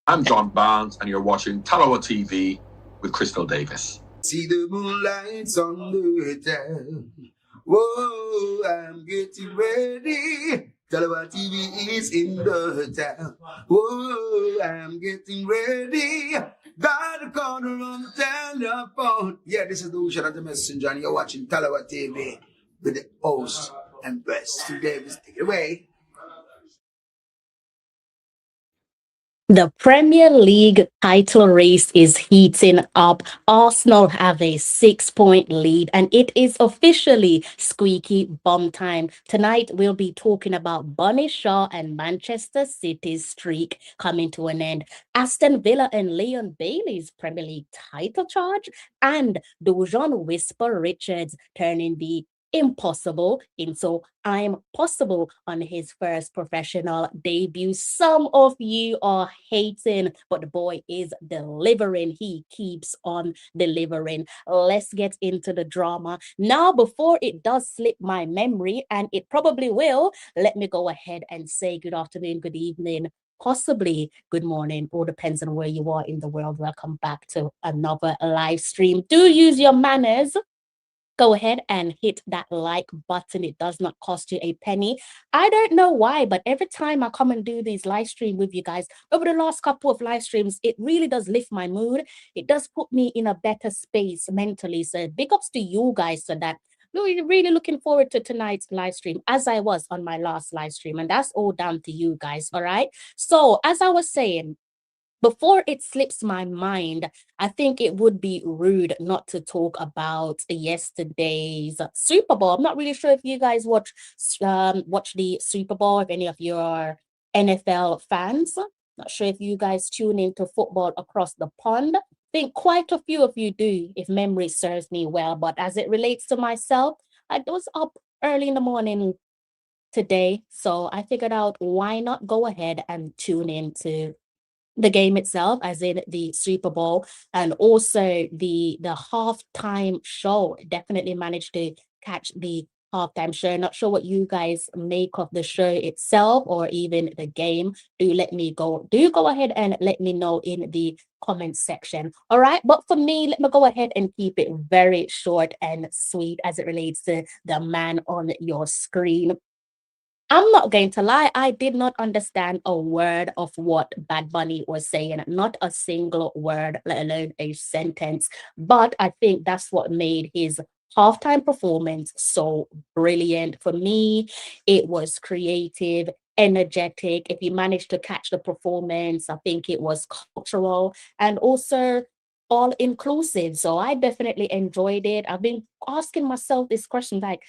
I'm John Barnes, and you're watching Talawa TV with Crystal Davis. See the moonlights on the town. Whoa, I'm getting ready. Talawa TV is in the town. Whoa, I'm getting ready. Got a corner on the telephone. Yeah, this is the Ocean of the Messenger, and you're watching Talawa TV with the host and best Davis. Take it away. The Premier League title race is heating up. Arsenal have a 6-point lead, and it is officially squeaky bum time. Tonight, we'll be talking about Bunny Shaw and Manchester City's streak coming to an end, Aston Villa and Leon Bailey's Premier League title charge, and Dujuan Richards turning the impossible into I'm possible on his first professional debut. Some of you are hating, but the boy is delivering. He keeps on delivering. Let's get into the drama. Now, before it does slip my memory, and it probably will, let me go ahead and say good afternoon, good evening, possibly good morning, or depends on where you are in the world. Welcome back to another live stream. Do use your manners. Go ahead and hit that like button. It does not cost you a penny. I don't know why, but every time I come and do these live stream with you guys, over the last couple of live streams, it really does lift my mood. It does put me in a better space mentally. So big ups to you guys for that. We're really looking forward to tonight's live stream, as I was on my last live stream. And that's all down to you guys, all right? So as I was saying, before it slips my mind, I think it would be rude not to talk about yesterday's Super Bowl. I'm not really sure if you guys watch the Super Bowl, if any of you are NFL fans. Not sure if you guys tune into football across the pond. I think quite a few of you do, if memory serves me well. But as it relates to myself, I was up early in the morning today, so I figured out why not go ahead and tune into the game itself, as in the Super Bowl, and also the halftime show. Definitely managed to catch the halftime show. Not sure what you guys make of the show itself or even the game. Do go ahead and let me know in the comments section. All right, but for me, let me go ahead and keep it very short and sweet as it relates to the man on your screen. I'm not going to lie, I did not understand a word of what Bad Bunny was saying, not a single word, let alone a sentence. But I think that's what made his halftime performance so brilliant. For me, it was creative, energetic. If you managed to catch the performance, I think it was cultural and also all inclusive. So I definitely enjoyed it. I've been asking myself this question like,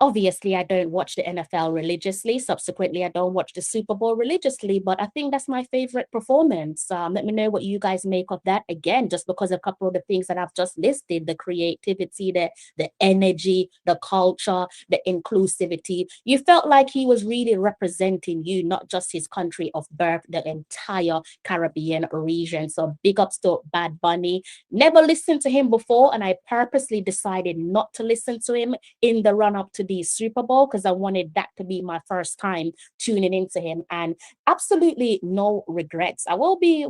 obviously, I don't watch the NFL religiously. Subsequently, I don't watch the Super Bowl religiously, but I think that's my favorite performance. Let me know what you guys make of that. Again, just because a couple of the things that I've just listed, the creativity, the energy, the culture, the inclusivity. You felt like he was really representing you, not just his country of birth, the entire Caribbean region. So big ups to Bad Bunny. Never listened to him before, and I purposely decided not to listen to him in the run up to the Super Bowl because I wanted that to be my first time tuning into him, and absolutely no regrets. I will be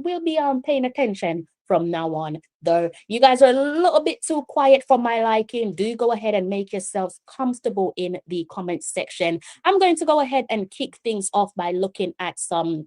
paying attention from now on. Though you guys are a little bit too quiet for my liking, do go ahead and make yourselves comfortable in the comments section. I'm going to go ahead and kick things off by looking at some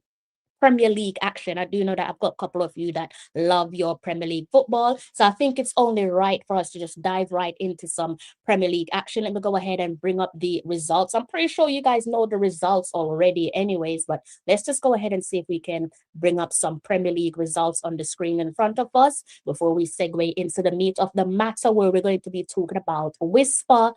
Premier League action. I do know that I've got a couple of you that love your Premier League football. So I think it's only right for us to just dive right into some Premier League action. Let me go ahead and bring up the results. I'm pretty sure you guys know the results already anyways, but let's just go ahead and see if we can bring up some Premier League results on the screen in front of us before we segue into the meat of the matter, where we're going to be talking about Whisper,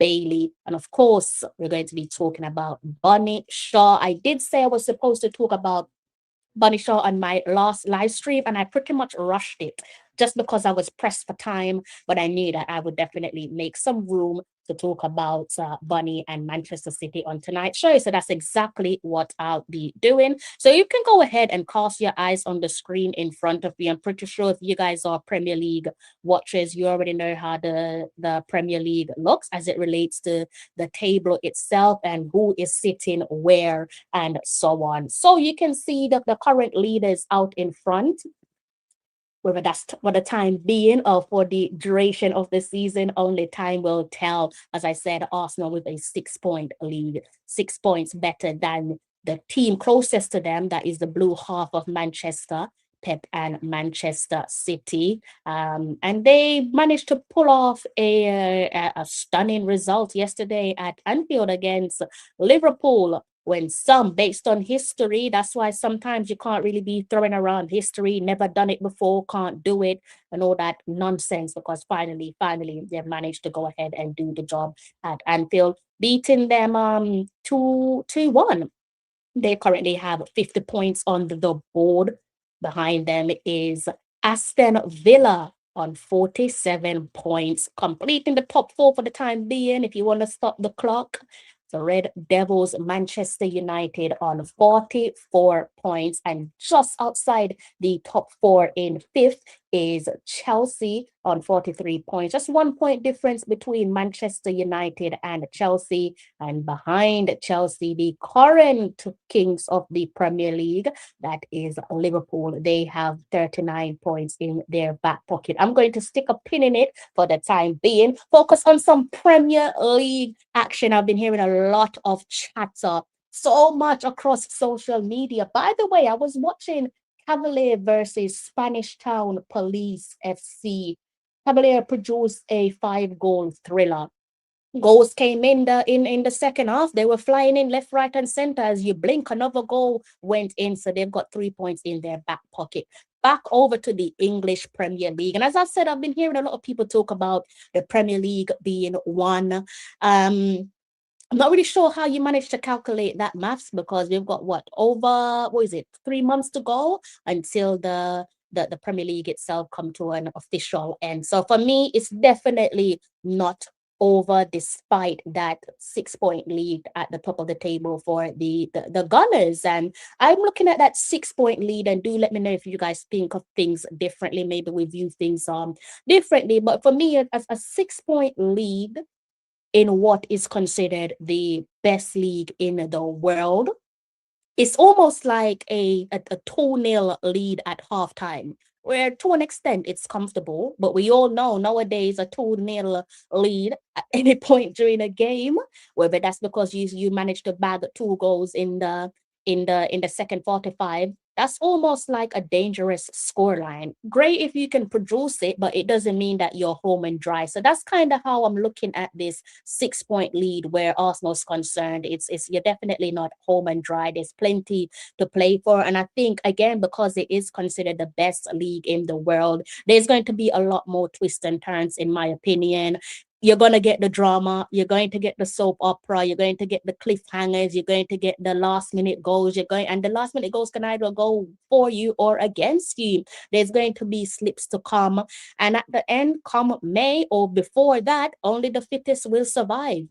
Bailey, and of course, we're going to be talking about Bunny Shaw. I did say I was supposed to talk about Bunny Shaw on my last live stream, and I pretty much rushed it just because I was pressed for time. But I knew that I would definitely make some room to talk about Bunny and Manchester City on tonight's show. So that's exactly what I'll be doing. So you can go ahead and cast your eyes on the screen in front of me. I'm pretty sure if you guys are Premier League watchers, you already know how the Premier League looks as it relates to the table itself and who is sitting where and so on. So you can see that the current leaders out in front, whether that's for the time being or for the duration of the season, only time will tell. As I said, Arsenal with a 6-point lead, 6 points better than the team closest to them, that is the blue half of Manchester, Pep and Manchester City. And they managed to pull off a stunning result yesterday at Anfield against Liverpool. When some, based on history, that's why sometimes you can't really be throwing around history, never done it before, can't do it, and all that nonsense, because finally, they've managed to go ahead and do the job at Anfield, beating them 2-1. They currently have 50 points on the board. Behind them is Aston Villa on 47 points, completing the top four for the time being. If you want to stop the clock, the Red Devils, Manchester United on 44 points, and just outside the top four in fifth is Chelsea on 43 points. Just 1 point difference between Manchester United and Chelsea. And behind Chelsea, the current kings of the Premier League, that is Liverpool. They have 39 points in their back pocket. I'm going to stick a pin in it for the time being. Focus on some Premier League action. I've been hearing a lot of chatter, so much across social media. By the way, I was watching Cavalier versus Spanish Town Police FC. Cavalier produced a 5-goal thriller. Goals came in the second half. They were flying in left, right, and center. As you blink, another goal went in. So they've got 3 points in their back pocket. Back over to the English Premier League. And as I said, I've been hearing a lot of people talk about the Premier League being won. I'm not really sure how you managed to calculate that maths, because we've got over 3 months to go until the Premier League itself come to an official end. So for me, it's definitely not over, despite that 6-point lead at the top of the table for the Gunners. And I'm looking at that 6-point lead, and do let me know if you guys think of things differently. Maybe we view things differently. But for me, a 6-point lead in what is considered the best league in the world, it's almost like a 2-0 lead at halftime, where to an extent it's comfortable, but we all know nowadays a 2-0 lead at any point during a game, whether that's because you managed to bag 2 goals in the second 45, that's almost like a dangerous scoreline. Great if you can produce it, but it doesn't mean that you're home and dry. So that's kind of how I'm looking at this 6-point lead where Arsenal's concerned. It's you're definitely not home and dry. There's plenty to play for. And I think, again, because it is considered the best league in the world, there's going to be a lot more twists and turns, in my opinion. You're going to get the drama, you're going to get the soap opera, you're going to get the cliffhangers, you're going to get the last minute goals, and the last minute goals can either go for you or against you. There's going to be slips to come, and at the end, come May or before that, only the fittest will survive.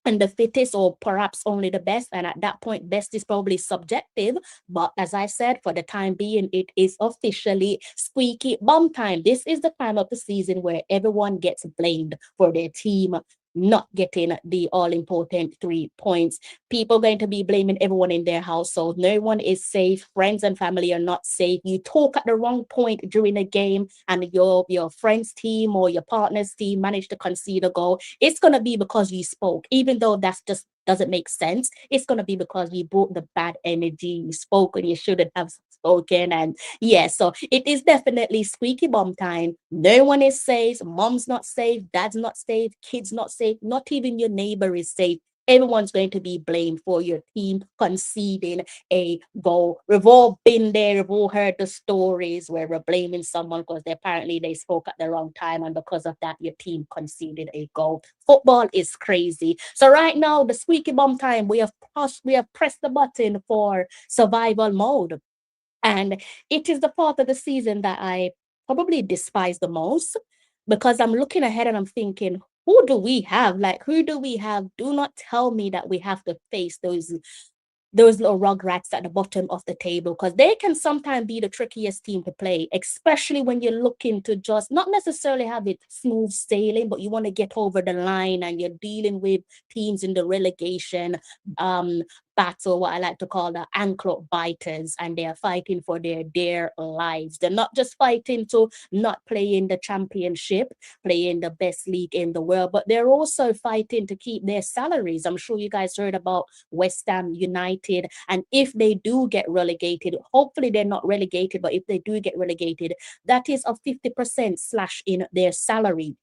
And the fittest, or perhaps only the best. And at that point, best is probably subjective. But as I said, for the time being, it is officially squeaky bum time. This is the time of the season where everyone gets blamed for their team not getting the all-important 3 points. People are going to be blaming everyone in their household. No one is safe. Friends and family are not safe. You talk at the wrong point during a game, and your friend's team or your partner's team managed to concede a goal. It's going to be because you spoke, even though that's just doesn't make sense. It's going to be because you brought the bad energy. You spoke when you shouldn't have spoken. And yeah, so it is definitely squeaky bum time. No one is safe. Mom's not safe. Dad's not safe. Kids not safe. Not even your neighbor is safe. Everyone's going to be blamed for your team conceding a goal. We've all been there. We've all heard the stories where we're blaming someone because apparently they spoke at the wrong time, and because of that, your team conceded a goal. Football is crazy. So right now, the squeaky bum time, we have pressed the button for survival mode. And it is the part of the season that I probably despise the most, because I'm looking ahead and I'm thinking, who do we have? Like, who do we have? Do not tell me that we have to face those little rugrats at the bottom of the table, because they can sometimes be the trickiest team to play, especially when you're looking to just not necessarily have it smooth sailing, but you want to get over the line and you're dealing with teams in the relegation um battle, what I like to call the ankle biters, and they are fighting for their dear lives. They're not just fighting to not play in the championship, play in the best league in the world, but they're also fighting to keep their salaries. I'm sure you guys heard about West Ham United. And if they do get relegated, hopefully they're not relegated, but if they do get relegated, that is a 50% slash in their salary.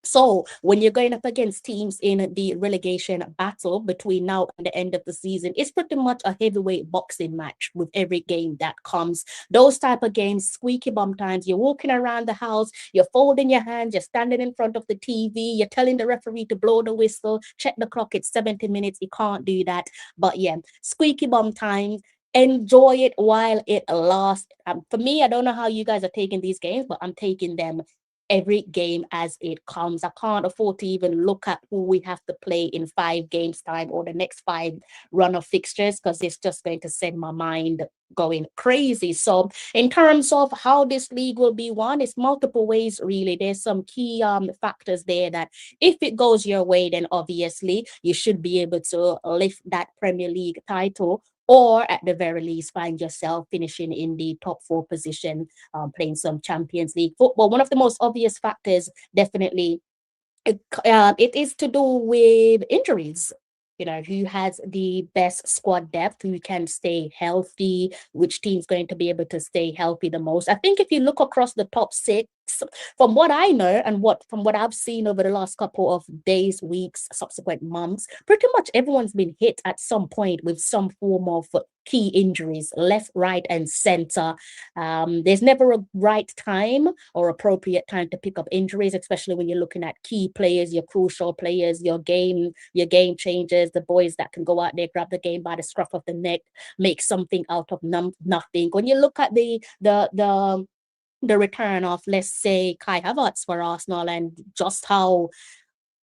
So when you're going up against teams in the relegation battle between now and the end of the season, it's pretty much a heavyweight boxing match with every game that comes. Those type of games, squeaky bum times, you're walking around the house, you're folding your hands, you're standing in front of the TV, you're telling the referee to blow the whistle, check the clock, it's 70 minutes, you can't do that. But yeah, squeaky bum times. Enjoy it while it lasts. For me, I don't know how you guys are taking these games, but I'm taking them every game as it comes. I can't afford to even look at who we have to play in 5 games time or the next 5 run of fixtures, because it's just going to send my mind going crazy. So in terms of how this league will be won, it's multiple ways really. There's some key factors there that if it goes your way, then obviously you should be able to lift that Premier League title, or at the very least find yourself finishing in the top 4 position, playing some Champions League football. One of the most obvious factors, definitely, it is to do with injuries. You know, who has the best squad depth, who can stay healthy, which team's going to be able to stay healthy the most. I think if you look across the top 6, from what I know and from what I've seen over the last couple of days, weeks, subsequent months, pretty much everyone's been hit at some point with some form of key injuries, left, right, and center. There's never a right time or appropriate time to pick up injuries, especially when you're looking at key players, your crucial players, your game changers, the boys that can go out there, grab the game by the scruff of the neck, make something out of nothing. When you look at the return of, let's say, Kai Havertz for Arsenal, and just how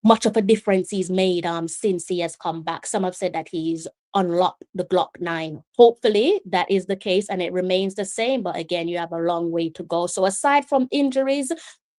much of a difference he's made since he has come back. Some have said that he's unlocked the Glock 9. Hopefully that is the case and it remains the same. But again, you have a long way to go. So aside from injuries,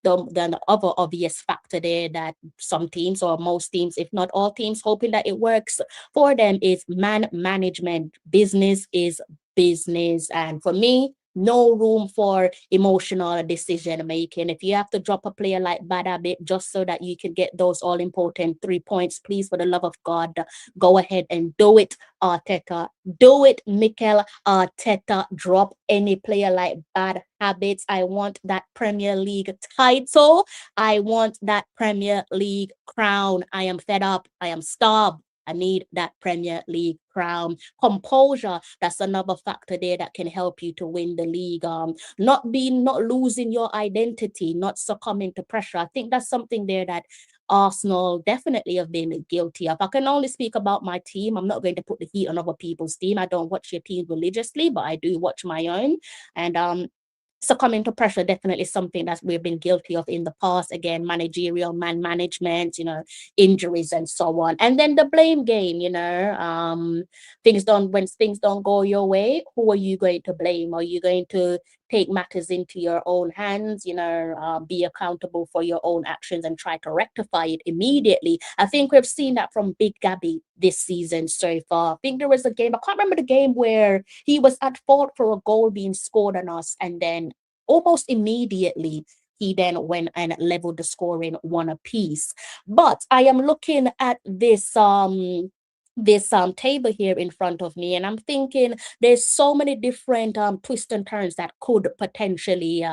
the other obvious factor there that some teams, or most teams, if not all teams, hoping that it works for them, is man management. Business is business. And for me, no room for emotional decision making. If you have to drop a player like Badabit just so that you can get those all important 3 points, please, for the love of God, go ahead and do it, Arteta. Do it, Mikel Arteta. Drop any player like Bad Habits. I want that Premier League title. I want that Premier League crown. I am fed up. I am starved. I need that Premier League crown. Composure, that's another factor there that can help you to win the league. Not losing your identity, not succumbing to pressure. I think that's something there that Arsenal definitely have been guilty of. I can only speak about my team. I'm not going to put the heat on other people's team. I don't watch your team religiously, but I do watch my own. And succumbing to pressure, definitely something that we've been guilty of in the past. Again, managerial man management, injuries and so on. And then the blame game, when things don't go your way, who are you going to blame? Are you going to take matters into your own hands, be accountable for your own actions and try to rectify it immediately? I think we've seen that from Big Gabby this season so far. I think there was a game, I can't remember the game, where he was at fault for a goal being scored on us, and then almost immediately he then went and leveled the scoring 1 apiece. But I am looking at this table here in front of me, and I'm thinking there's so many different twists and turns that could potentially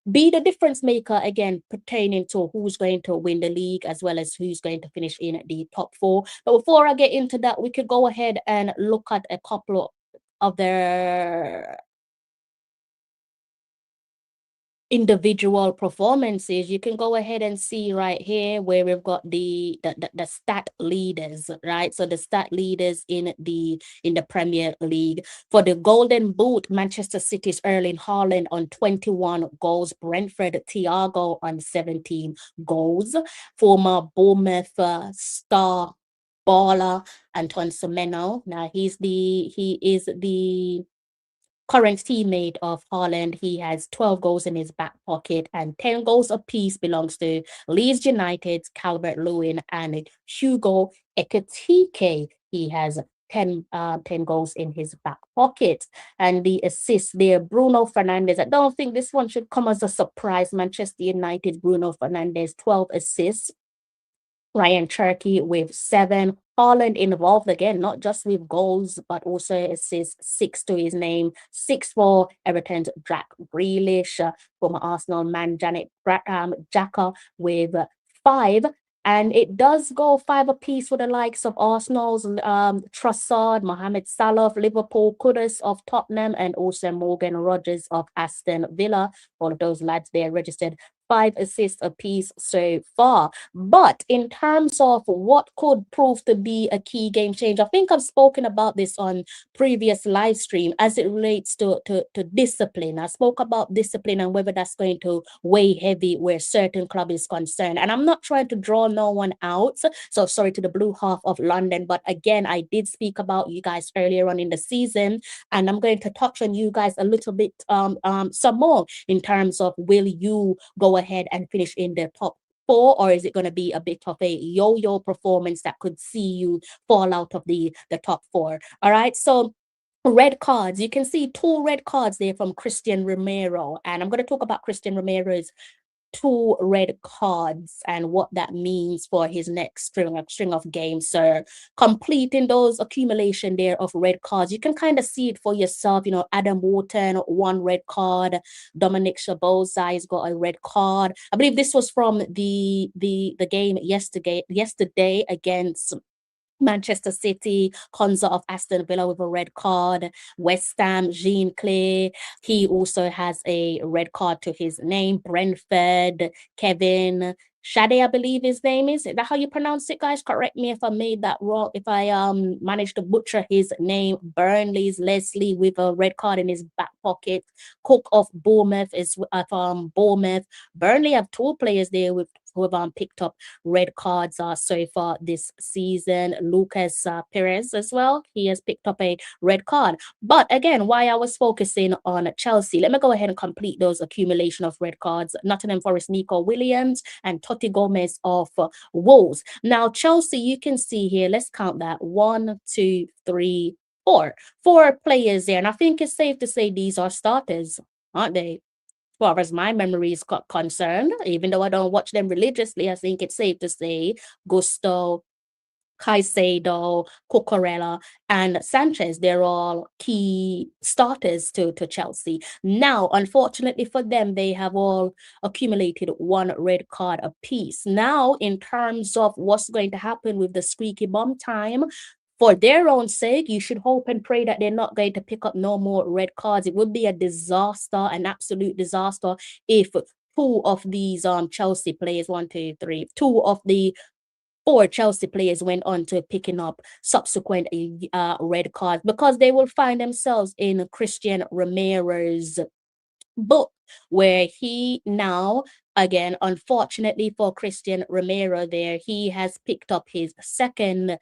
be the difference maker, again, pertaining to who's going to win the league as well as who's going to finish in the top 4. But before I get into that, we could go ahead and look at a couple of their individual performances, you can go ahead and see right here where we've got the stat leaders, right? So the stat leaders in the Premier League. For the Golden Boot, Manchester City's Erling Haaland on 21 goals, Brentford Thiago on 17 goals, former Bournemouth star baller Antoine Semenyo. Now he is the current teammate of Haaland. He has 12 goals in his back pocket, and 10 goals apiece belongs to Leeds United's Calvert-Lewin and Hugo Ekitike. He has 10 goals in his back pocket. And the assists there, Bruno Fernandes. I don't think this one should come as a surprise. Manchester United, Bruno Fernandes, 12 assists. Ryan Cherky with 7. Haaland involved again, not just with goals, but also assists, 6 to his name. 6 for Everton's Jack Grealish, former Arsenal man Janet Xhaka with 5. And it does go 5 apiece for the likes of Arsenal's Trossard, Mohamed Salah of Liverpool, Kudus of Tottenham, and also Morgan Rogers of Aston Villa. All of those lads there registered 5 assists apiece so far. But in terms of what could prove to be a key game change, I think I've spoken about this on previous live stream as it relates to discipline. I spoke about discipline and whether that's going to weigh heavy where certain club is concerned. And I'm not trying to draw no one out. So sorry to the blue half of London. But again, I did speak about you guys earlier on in the season, and I'm going to touch on you guys a little bit some more in terms of will you go ahead and finish in the top 4, or is it going to be a bit of a yo-yo performance that could see you fall out of the top 4? All right, so red cards, you can see 2 red cards there from Christian Romero, and I'm going to talk about Christian Romero's 2 red cards and what that means for his next string of games. So completing those accumulation there of red cards, you can kind of see it for yourself. You know, Adam Wharton, 1 red card. Dominic Szoboszlai's got a red card. I believe this was from the game yesterday against Manchester City. Konza of Aston Villa with a red card. West Ham, Jean Clay, he also has a red card to his name. Brentford, Kevin Shade, I believe his name is. Is that how you pronounce it, guys? Correct me if I made that wrong, if I managed to butcher his name. Burnley's Leslie with a red card in his back pocket. Cook of Bournemouth is Bournemouth. Burnley have 2 players there who have picked up red cards so far this season. Lucas Perez as well, he has picked up a red card. But again, why I was focusing on Chelsea, let me go ahead and complete those accumulation of red cards. Nottingham Forest, Nico Williams, and Totti Gomez of Wolves. Now Chelsea, you can see here, let's count that, 1, 2, 3, 4. 4 players there, and I think it's safe to say these are starters, aren't they? As far as my memory is concerned, even though I don't watch them religiously, I think it's safe to say Gusto, Caicedo, Cucurella, and Sanchez, they're all key starters to Chelsea. Now, unfortunately for them, they have all accumulated 1 red card apiece. Now, in terms of what's going to happen with the Squeaky Bomb time, for their own sake, you should hope and pray that they're not going to pick up no more red cards. It would be a disaster, an absolute disaster, if 2 of these Chelsea players, 1, 2, 3, 2 of the 4 Chelsea players went on to picking up subsequent red cards, because they will find themselves in Christian Romero's book, where he now, again, unfortunately for Christian Romero there, he has picked up his 2nd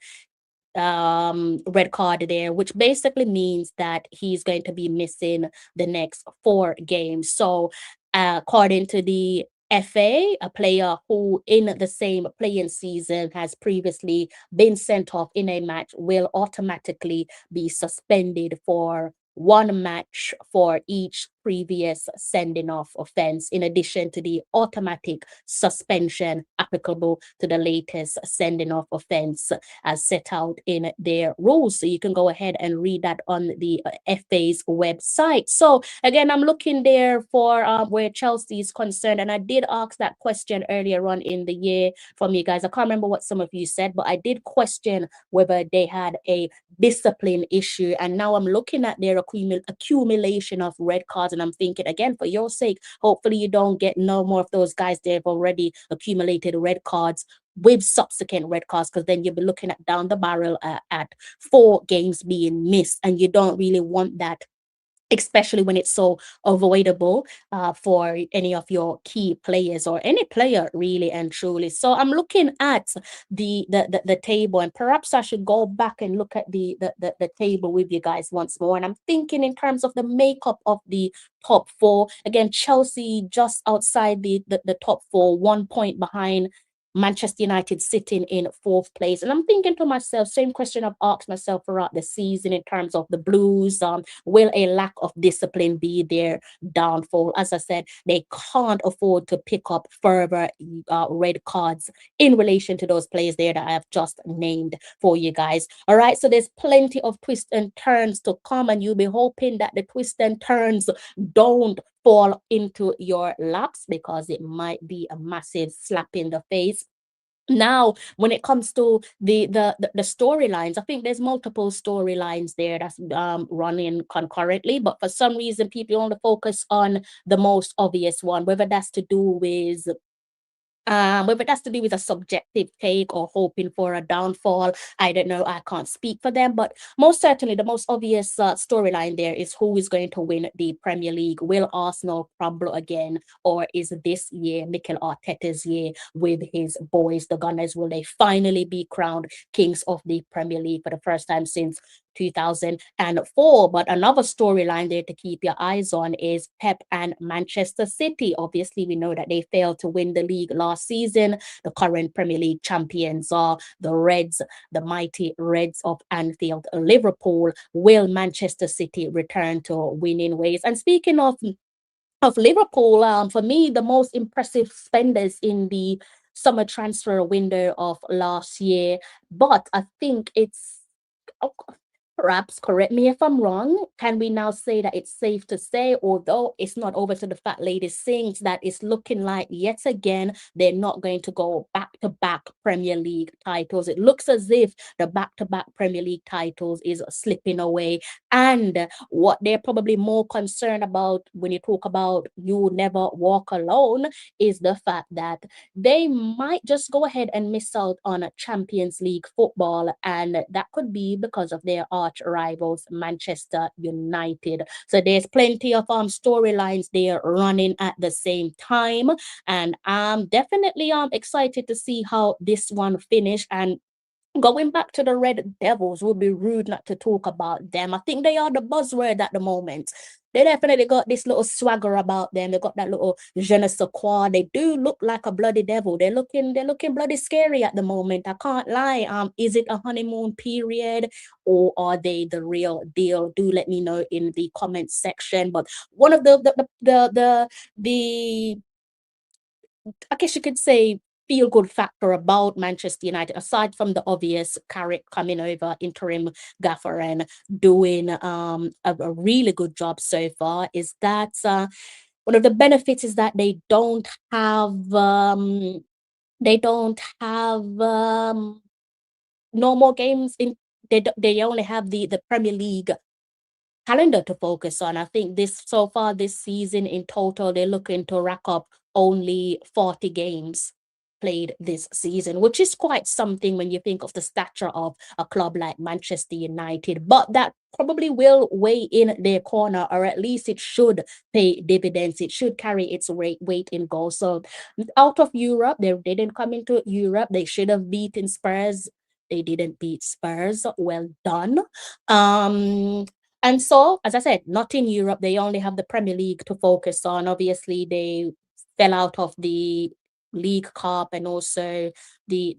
red card there, which basically means that he's going to be missing the next 4 games. So according to the FA, a player who in the same playing season has previously been sent off in a match will automatically be suspended for 1 match for each previous sending off offense, in addition to the automatic suspension applicable to the latest sending off offense as set out in their rules. So you can go ahead and read that on the FA's website. So again, I'm looking there for where Chelsea is concerned, and I did ask that question earlier on in the year from you guys. I can't remember what some of you said, but I did question whether they had a discipline issue, and now I'm looking at their accumulation of red cards, And I'm thinking, again, for your sake, hopefully you don't get no more of those guys. They've already accumulated red cards with subsequent red cards, because then you'll be looking at down the barrel at 4 games being missed, and you don't really want that, especially when it's so avoidable for any of your key players or any player really and truly. So I'm looking at the table, and perhaps I should go back and look at the table with you guys once more. And I'm thinking in terms of the makeup of the top 4. Again, Chelsea just outside the top 4, 1 point behind Manchester United, sitting in 4th place. And I'm thinking to myself, same question I've asked myself throughout the season in terms of the Blues. Will a lack of discipline be their downfall? As I said, they can't afford to pick up further red cards in relation to those players there that I have just named for you guys. All right, so there's plenty of twists and turns to come, and you'll be hoping that the twists and turns don't fall into your laps, because it might be a massive slap in the face. Now, when it comes to the storylines, I think there's multiple storylines there that's running concurrently, but for some reason people only focus on the most obvious one, whether that's to do with a subjective take or hoping for a downfall. I don't know. I can't speak for them, but most certainly the most obvious storyline there is who is going to win the Premier League. Will Arsenal crumble again, or is this year Mikel Arteta's year with his boys, the Gunners? Will they finally be crowned kings of the Premier League for the first time since 2004? But another storyline there to keep your eyes on is Pep and Manchester City. Obviously, we know that they failed to win the league last season. The current Premier League champions are the Reds, the mighty Reds of Anfield. Liverpool. Will Manchester City return to winning ways? And speaking of Liverpool, for me, the most impressive spenders in the summer transfer window of last year, but I think it's, oh, perhaps correct me if I'm wrong. Can we now say that it's safe to say, although it's not over to the fat lady sings, that it's looking like yet again they're not going to go back-to-back Premier League titles? It looks as if the back-to-back Premier League titles is slipping away. And what they're probably more concerned about when you talk about you never walk alone is the fact that they might just go ahead and miss out on a Champions League football, and that could be because of their arch rivals Manchester United. So there's plenty of storylines there running at the same time, and I'm definitely excited to see how this one finish. And going back to the Red Devils, would be rude not to talk about them. I think they are the buzzword at the moment. They definitely got this little swagger about them. They got that little je ne sais quoi. They do look like a bloody devil. They're looking bloody scary at the moment. I can't lie. Is it a honeymoon period, or are they the real deal? Do let me know in the comment section. But one of the I guess you could say feel good factor about Manchester United, aside from the obvious Carrick coming over, interim gaffer, and doing a really good job so far, is that one of the benefits is that they don't have no more games in. They only have the Premier League calendar to focus on. I think so far this season in total, they're looking to rack up only 40 games played this season, which is quite something when you think of the stature of a club like Manchester United. But that probably will weigh in their corner, or at least it should pay dividends. It should carry its weight in goals. So out of Europe, they didn't come into Europe. They should have beaten Spurs. They didn't beat Spurs. Well done. And so, as I said, not in Europe. They only have the Premier League to focus on. Obviously, they fell out of the League Cup and also the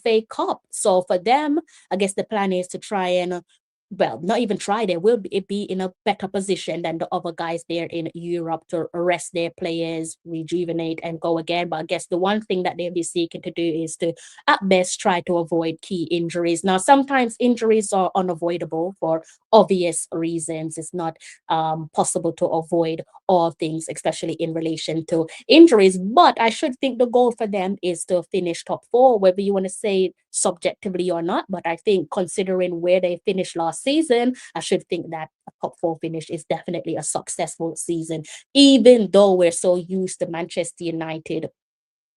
FA Cup. So for them, I guess the plan is to try and, well, not even try. They will be in a better position than the other guys there in Europe to rest their players, rejuvenate, and go again. But I guess the one thing that they'll be seeking to do is to, at best, try to avoid key injuries. Now, sometimes injuries are unavoidable for obvious reasons. It's not possible to avoid all things, especially in relation to injuries. But I should think the goal for them is to finish top 4, whether you want to say subjectively or not, but I think considering where they finished last season, I should think that a top four finish is definitely a successful season, even though we're so used to Manchester United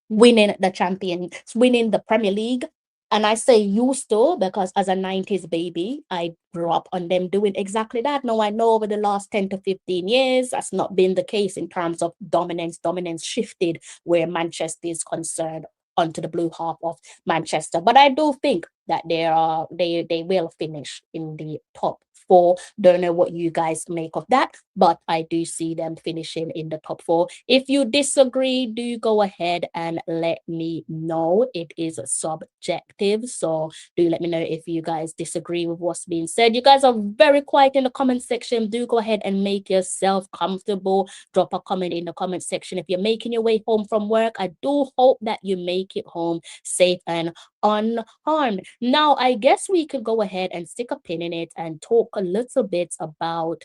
winning the Premier League. And I say used to because as a 90s baby, I grew up on them doing exactly that. Now I know over the last 10 to 15 years, that's not been the case in terms of dominance. Dominance shifted where Manchester is concerned onto the blue half of Manchester. But I do think that they will finish in the top four. Don't know what you guys make of that, but I do see them finishing in the top four. If you disagree, do go ahead and let me know. It is subjective, so do let me know if you guys disagree with what's being said. You guys are very quiet in the comment section. Do go ahead and make yourself comfortable. Drop a comment in the comment section. If you're making your way home from work, I do hope that you make it home safe and unharmed. Now, I guess we could go ahead and stick a pin in it and talk a little bit about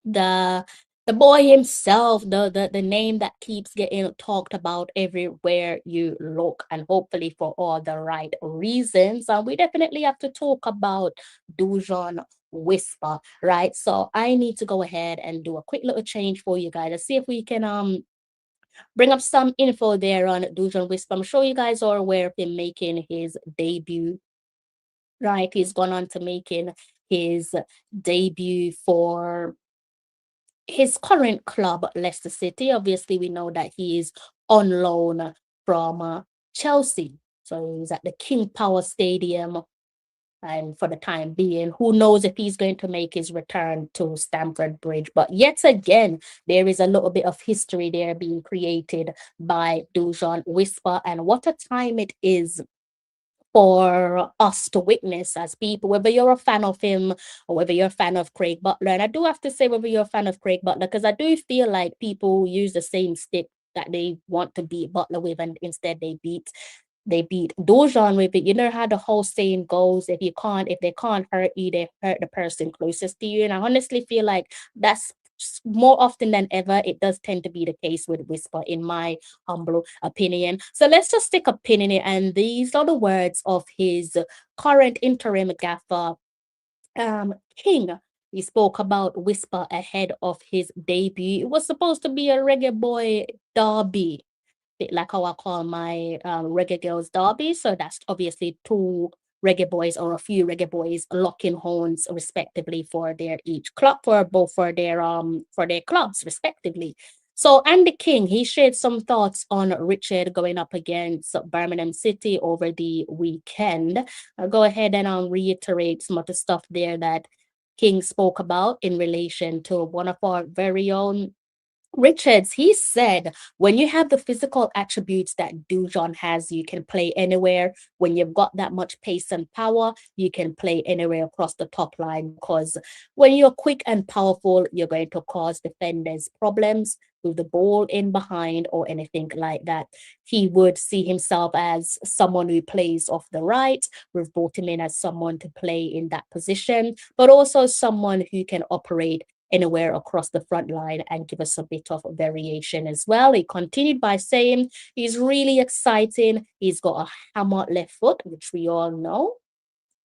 the the boy himself, the name that keeps getting talked about everywhere you look, and hopefully for all the right reasons. And we definitely have to talk about Dujuan Whisper, right? So I need to go ahead and do a quick little change for you guys. Let's see if we can bring up some info there on Dujuan Whisper. I'm sure you guys are aware of him making his debut, right? He's gone on to making his debut for his current club, Leicester City. Obviously, we know that he is on loan from Chelsea. So he's at the King Power Stadium. And for the time being, who knows if he's going to make his return to Stamford Bridge. But yet again, there is a little bit of history there being created by Dujuan Whisper. And what a time it is for us to witness as people, whether you're a fan of him or whether you're a fan of Craig Butler. And I do have to say, whether you're a fan of Craig Butler, because I do feel like people use the same stick that they want to beat Butler with, and instead they beat Dujuan with it. You know how the whole saying goes: if they can't hurt you, they hurt the person closest to you. And I honestly feel like that's more often than ever, it does tend to be the case with Whisper, in my humble opinion. So let's just stick a pin in it. And these are the words of his current interim gaffer, King. He spoke about Whisper ahead of his debut. It was supposed to be a reggae boy derby, bit like how I call my reggae girls derby. So that's obviously two reggae boys or a few reggae boys locking horns respectively for their each club, for their clubs respectively. So Andy King, he shared some thoughts on Richard going up against Birmingham City over the weekend. I'll go ahead and reiterate some of the stuff there that King spoke about in relation to one of our very own Richards. He said, when you have the physical attributes that Dujon has, you can play anywhere. When you've got that much pace and power, you can play anywhere across the top line, because when you're quick and powerful, you're going to cause defenders problems with the ball in behind or anything like that. He would see himself as someone who plays off the right. We've brought him in as someone to play in that position, but also someone who can operate anywhere across the front line and give us a bit of variation as well. He continued by saying he's really exciting. He's got a hammer left foot, which we all know.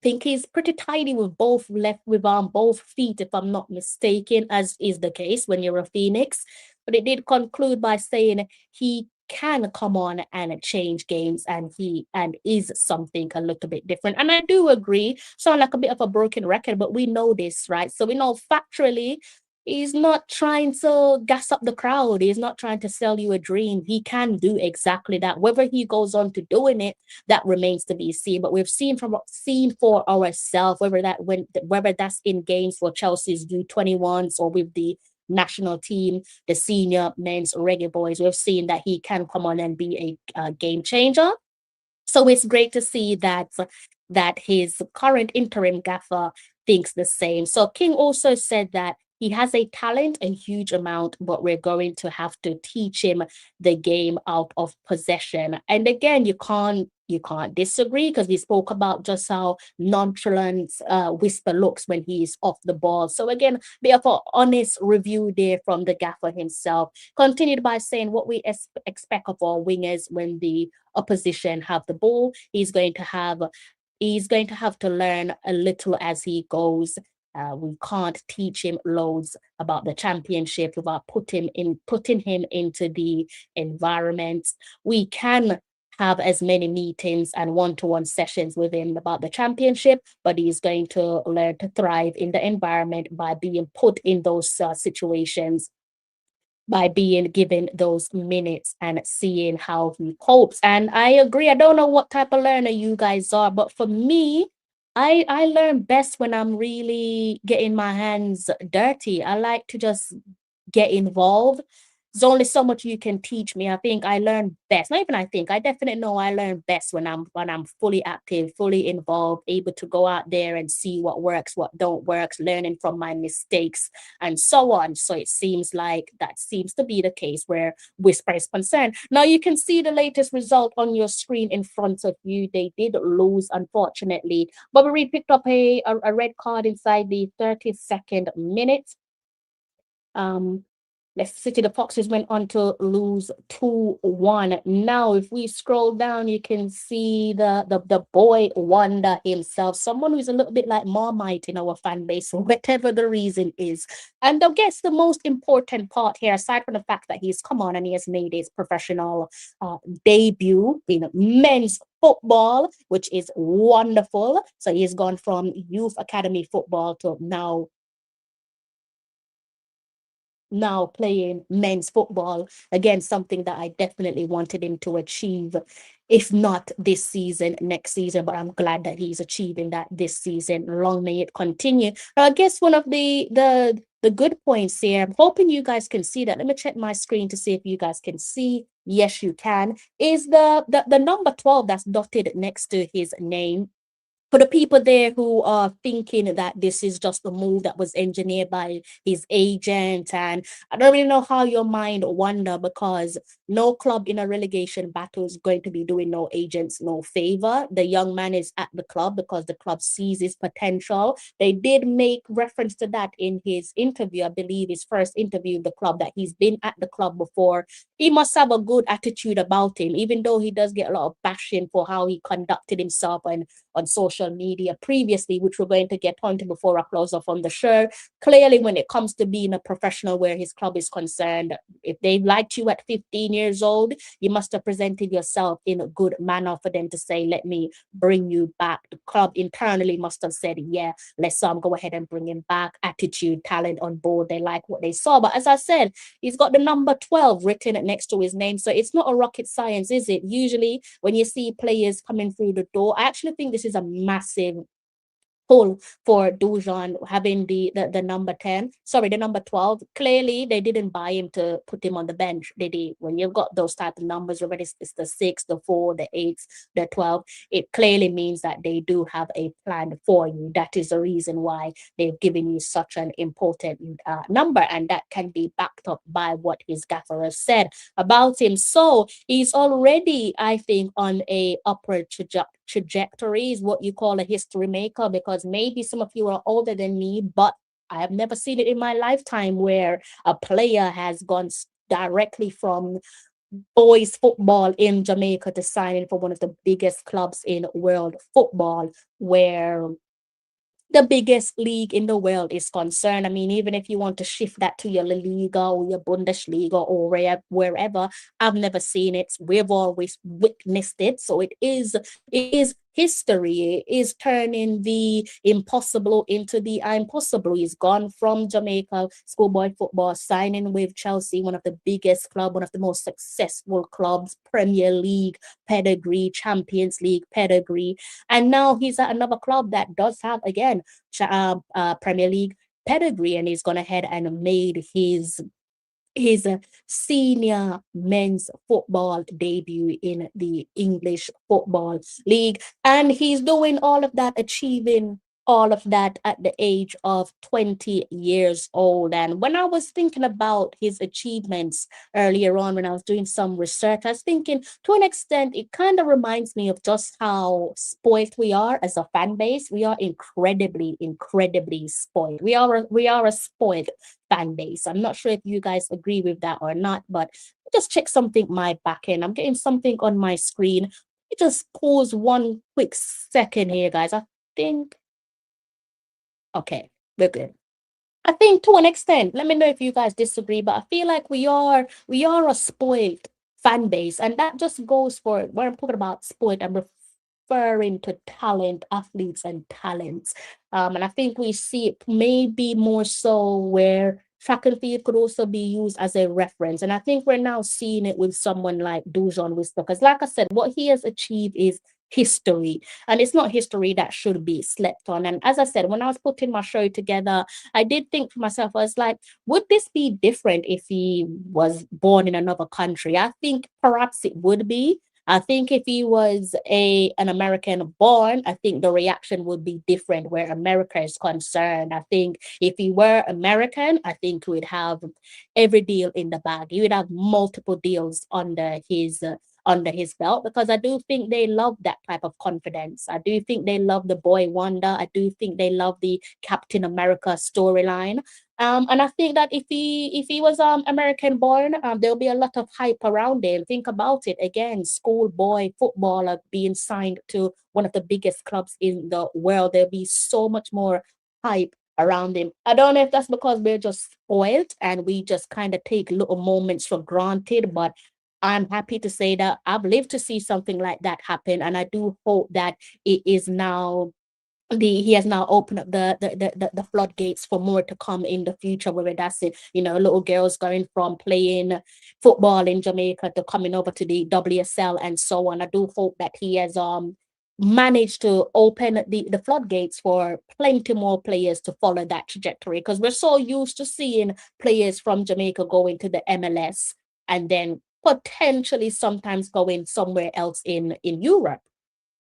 Think he's pretty tidy with both feet, if I'm not mistaken, as is the case when you're a Phoenix. But it did conclude by saying he can come on and change games, and he is something a little bit different. And I do agree. Sound like a bit of a broken record, but we know this, right? So we know factually he's not trying to gas up the crowd. He's not trying to sell you a dream. He can do exactly that. Whether he goes on to doing it, that remains to be seen. But we've seen for ourselves, whether that's in games for Chelsea's U21s or with the national team, the senior men's reggae boys, we've seen that he can come on and be a game changer. So it's great to see that his current interim gaffer thinks the same. So King also said that he has a talent, a huge amount, but we're going to have to teach him the game out of possession. And again, you can't disagree, because we spoke about just how nonchalant Whisper looks when he's off the ball. So again, bit of an honest review there from the gaffer himself. Continued by saying what we expect of our wingers when the opposition have the ball. He's going to have to learn a little as he goes. We can't teach him loads about the championship without putting him into the environment. We can have as many meetings and one-to-one sessions with him about the championship, but he's going to learn to thrive in the environment by being put in those situations, by being given those minutes and seeing how he copes. And I agree. I don't know what type of learner you guys are, but for me, I learn best when I'm really getting my hands dirty. I like to just get involved. There's only so much you can teach me. I think I learn best. Not even I think. I definitely know I learn best when I'm fully active, fully involved, able to go out there and see what works, what don't work, learning from my mistakes, and so on. So it seems like that seems to be the case where Whisper is concerned. Now you can see the latest result on your screen in front of you. They did lose, unfortunately. Bobby Reed picked up a red card inside the 32nd minute. Leicester City, the Foxes went on to lose 2-1. Now, if we scroll down, you can see the boy wonder himself, someone who's a little bit like Marmite in our fan base, or whatever the reason is. And I guess the most important part here, aside from the fact that he's come on and he has made his professional debut in men's football, which is wonderful. So he's gone from youth academy football to now playing men's football. Again, something that I definitely wanted him to achieve, if not this season, next season. But I'm glad that he's achieving that this season. Long may it continue. Now, I guess one of the good points here, I'm hoping you guys can see that. Let me check my screen to see if you guys can see. Yes, you can. Is the number 12 that's dotted next to his name. For the people there who are thinking that this is just a move that was engineered by his agent, and I don't really know how your mind wander, because no club in a relegation battle is going to be doing no agents no favor. The young man is at the club because the club sees his potential. They did make reference to that in his interview, I believe his first interview with the club, that he's been at the club before. He must have a good attitude about him, even though he does get a lot of bashing for how he conducted himself and on social media previously, which we're going to get onto before I close off on the show. Clearly, when it comes to being a professional where his club is concerned, if they liked you at 15 years old, you must have presented yourself in a good manner for them to say, let me bring you back. The club internally must have said, yeah, let's go ahead and bring him back. Attitude, talent on board. They like what they saw. But as I said, he's got the number 12 written next to his name. So it's not a rocket science, is it? Usually when you see players coming through the door, I actually think this is a massive pull for Dujuan having the number 10, sorry, the number 12. Clearly, they didn't buy him to put him on the bench, did he? When you've got those type of numbers, whether it's the 6, the 4, the 8, the 12, it clearly means that they do have a plan for you. That is the reason why they've given you such an important number, and that can be backed up by what his gaffer has said about him. So he's already, I think, on a upward trajectory, is what you call a history maker, because maybe some of you are older than me, but I have never seen it in my lifetime where a player has gone directly from boys football in Jamaica to signing for one of the biggest clubs in world football, where the biggest league in the world is concerned. I mean, even if you want to shift that to your La Liga or your Bundesliga or wherever, I've never seen it. We've always witnessed it. So it is history. It is turning the impossible into the impossible. He's gone from Jamaica schoolboy football, signing with Chelsea, one of the biggest club, one of the most successful clubs, Premier League pedigree, Champions League pedigree. And now he's at another club that does have, again, Premier League pedigree, and he's gone ahead and made his senior men's football debut in the English Football League. And he's doing all of that, achieving all of that at the age of 20 years old. And when I was thinking about his achievements earlier on, when I was doing some research, I was thinking to an extent, it kind of reminds me of just how spoiled we are as a fan base. We are incredibly, incredibly spoiled. We are a spoiled fan base. I'm not sure if you guys agree with that or not, but just check something my back end. I'm getting something on my screen. Just pause one quick second here, guys. I think okay, we're good. I think to an extent, let me know if you guys disagree, but I feel like we are a spoiled fan base, and that just goes for when I'm talking about spoiled. I'm referring to talent, athletes, and talents. And I think we see it maybe more so where track and field could also be used as a reference. And I think we're now seeing it with someone like Dujuan Richards, because like I said, what he has achieved is history, and it's not history that should be slept on. And as I said, when I was putting my show together, I did think to myself, I was like, would this be different if he was born in another country? I think perhaps it would be. I think if he was an American born, I think the reaction would be different where America is concerned. I think if he were American, I think he would have every deal in the bag. He would have multiple deals under his belt, because I do think they love that type of confidence. I do think they love the boy wonder. I do think they love the Captain America storyline. And I think that if he was American born, there'll be a lot of hype around him. Think about it again, schoolboy footballer being signed to one of the biggest clubs in the world. There'll be so much more hype around him. I don't know if that's because we're just spoiled and we just kind of take little moments for granted, but I'm happy to say that I've lived to see something like that happen, and I do hope that it is now he has now opened up the floodgates for more to come in the future, whether that's it, little girls going from playing football in Jamaica to coming over to the WSL and so on. I do hope that he has managed to open the floodgates for plenty more players to follow that trajectory, because we're so used to seeing players from Jamaica going to the MLS and then potentially sometimes going somewhere else in Europe.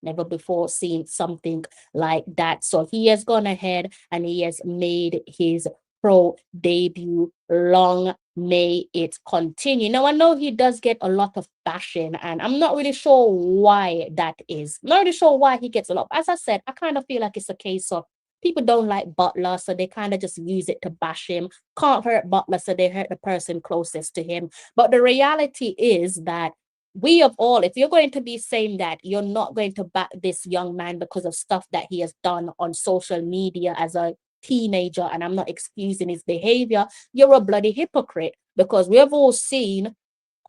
Never before seen something like that. So he has gone ahead and he has made his pro debut. Long may it continue. Now, I know he does get a lot of bashing, and I'm not really sure why that is. I'm not really sure why he gets a lot. As I said, I kind of feel like it's a case of people don't like Butler, so they kind of just use it to bash him. Can't hurt Butler, so they hurt the person closest to him. But the reality is that we of all, if you're going to be saying that you're not going to back this young man because of stuff that he has done on social media as a teenager, and I'm not excusing his behavior, you're a bloody hypocrite, because we have all seen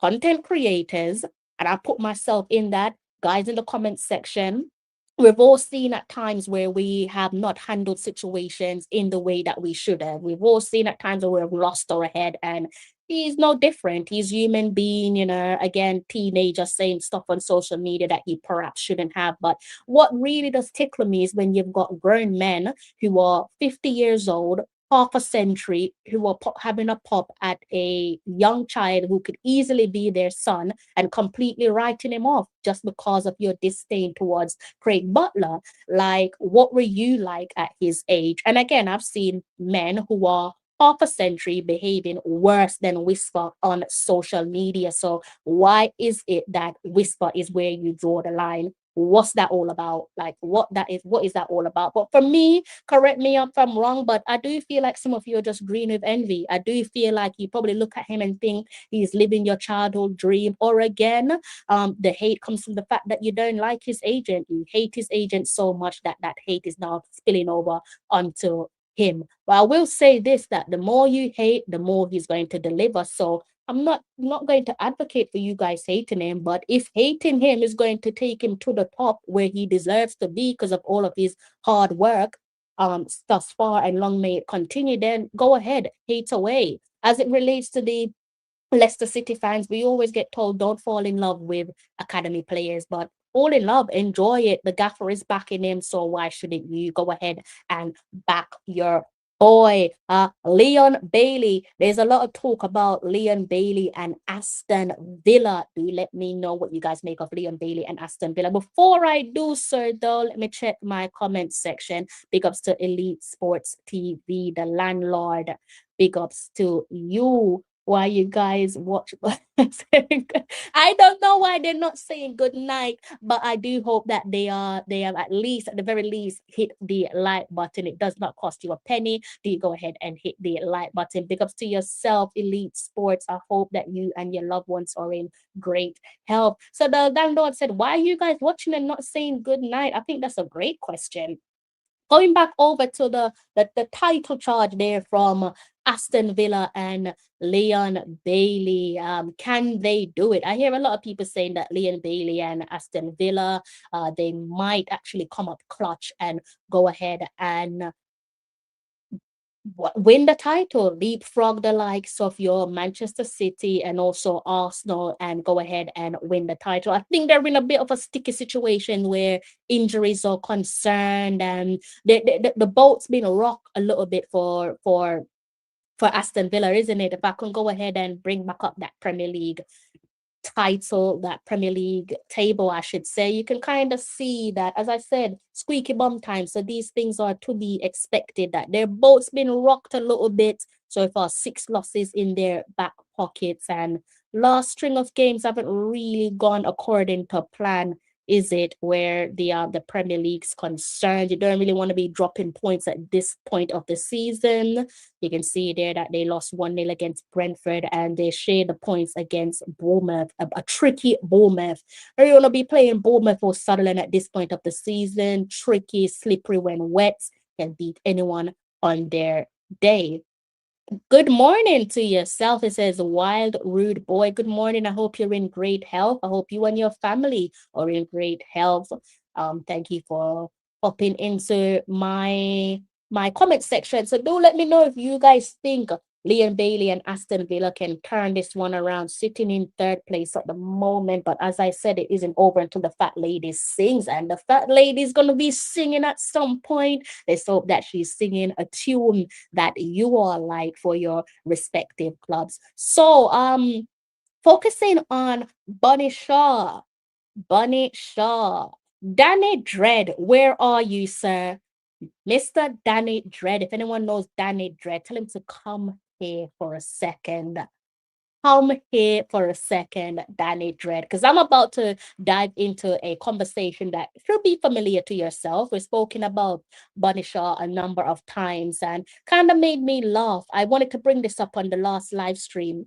content creators, and I put myself in that, guys in the comments section. We've all seen at times where we have not handled situations in the way that we should have. We've all seen at times where we've lost our head, and he's no different. He's human being, again, teenager saying stuff on social media that he perhaps shouldn't have. But what really does tickle me is when you've got grown men who are 50 years old, half a century, who are having a pop at a young child who could easily be their son and completely writing him off just because of your disdain towards Craig Butler. Like, what were you like at his age? And again, I've seen men who are half a century behaving worse than Whisper on social media. So why is it that Whisper is where you draw the line? What's that all about? Like, what is that all about? But for me, correct me if I'm wrong, but I do feel like some of you are just green with envy. I do feel like you probably look at him and think he's living your childhood dream. Or again, the hate comes from the fact that you don't like his agent. You hate his agent so much that that hate is now spilling over onto him. But I will say this, that the more you hate, the more he's going to deliver. So I'm not going to advocate for you guys hating him, but if hating him is going to take him to the top where he deserves to be because of all of his hard work thus far, and long may it continue, then go ahead, hate away. As it relates to the Leicester City fans, we always get told don't fall in love with academy players, but fall in love, enjoy it. The gaffer is backing him, so why shouldn't you go ahead and back your boy, Leon Bailey. There's a lot of talk about Leon Bailey and Aston Villa. Do let me know what you guys make of Leon Bailey and Aston Villa. Before I do so, though, let me check my comment section. Big ups to Elite Sports TV, the landlord. Big ups to you. Why you guys watch? I don't know why they're not saying good night, but I do hope that they have at least, at the very least, hit the like button. It does not cost you a penny. Do you go ahead and hit the like button? Big ups to yourself, Elite Sports. I hope that you and your loved ones are in great health. So the landlord said, why are you guys watching and not saying good night? I think that's a great question. Going back over to the title charge there from Aston Villa and Leon Bailey. Can they do it? I hear a lot of people saying that Leon Bailey and Aston Villa, they might actually come up clutch and go ahead and win the title, leapfrog the likes of your Manchester City and also Arsenal, and go ahead and win the title. I think they're in a bit of a sticky situation where injuries are concerned, and the boat's been rocked a little bit for Aston Villa, isn't it? If I can go ahead and bring back up that Premier League title, that Premier League table, I should say, you can kind of see that, as I said, squeaky bum time. So these things are to be expected, that their boat's been rocked a little bit. So far, 6 losses in their back pockets, and last string of games haven't really gone according to plan, is it? Where the Premier League's concerned, you don't really want to be dropping points at this point of the season. You can see there that they lost 1-0 against Brentford, and they share the points against Bournemouth, a tricky Bournemouth. Are you going to be playing Bournemouth or Sunderland at this point of the season? Tricky, slippery when wet, can beat anyone on their day. Good morning to yourself. It says Wild Rude Boy. Good morning. I hope you're in great health. I hope you and your family are in great health. Thank you for popping into my comment section. So do let me know if you guys think Leon Bailey and Aston Villa can turn this one around, sitting in third place at the moment. But as I said, it isn't over until the fat lady sings, and the fat lady is going to be singing at some point. Let's hope that she's singing a tune that you all like for your respective clubs. So, focusing on Bunny Shaw. Bunny Shaw. Danny Dread, where are you, sir? Mr. Danny Dread. If anyone knows Danny Dread, tell him to come here for a second. Come here for a second, Danny Dread, because I'm about to dive into a conversation that should be familiar to yourself. We've spoken about Bunny Shaw a number of times and kind of made me laugh. I wanted to bring this up on the last live stream,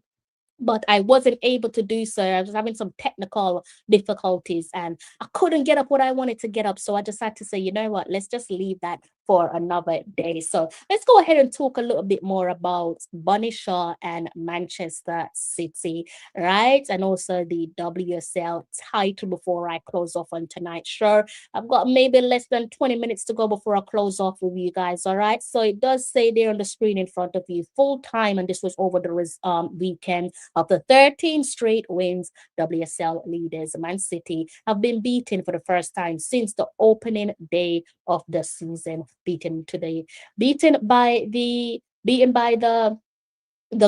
but I wasn't able to do so. I was having some technical difficulties and I couldn't get up what I wanted to get up. So I just had to say, you know what, let's just leave that for another day. So let's go ahead and talk a little bit more about Bunny Shaw and Manchester City, right? And also the WSL title before I close off on tonight's show. I've got maybe less than 20 minutes to go before I close off with you guys, all right? So it does say there on the screen in front of you, full time, and this was over the weekend. Of the 13 straight wins, WSL leaders Man City have been beaten for the first time since the opening day of the season. Beaten by the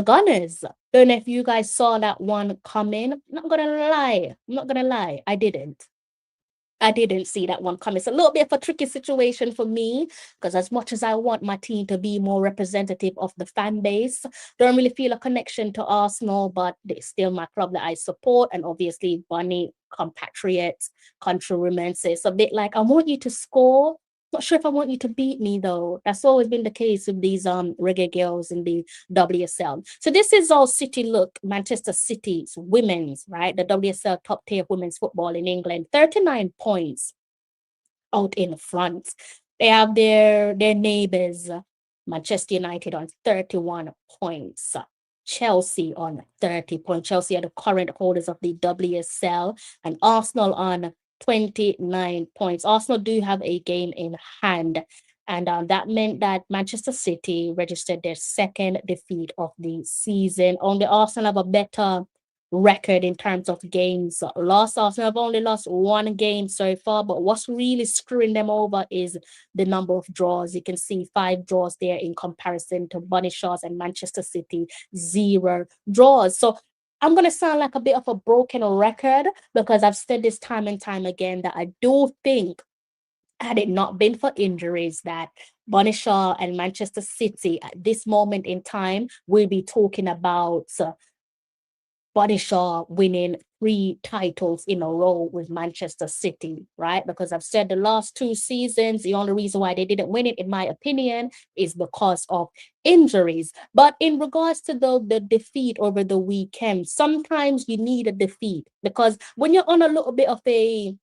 Gunners. Don't know if you guys saw that one coming. I'm not gonna lie. I didn't see that one coming. It's a little bit of a tricky situation for me because as much as I want my team to be more representative of the fan base, don't really feel a connection to Arsenal, but they're still my club that I support. And obviously, Bunny compatriots, countrywomen. So it's a bit like, I want you to score. Not sure if I want you to beat me though. That's always been the case with these reggae girls in the WSL. So this is all City look, Manchester City's women's, right? The WSL top tier women's football in England, 39 points out in front. They have their neighbors, Manchester United on 31 points. Chelsea on 30 points. Chelsea are the current holders of the WSL, and Arsenal on 29 points. Arsenal do have a game in hand, and that meant that Manchester City registered their second defeat of the season. Only Arsenal have a better record in terms of games lost. Arsenal have only lost one game so far, but what's really screwing them over is the number of draws. You can see 5 draws there in comparison to Bunny Shaws and Manchester City, 0 draws. So I'm going to sound like a bit of a broken record because I've said this time and time again that I do think, had it not been for injuries, that Bunny Shaw and Manchester City at this moment in time will be talking about Bunny Shaw winning 3 titles in a row with Manchester City, right? Because I've said the last 2 seasons, the only reason why they didn't win it, in my opinion, is because of injuries. But in regards to the defeat over the weekend, sometimes you need a defeat because when you're on a little bit of a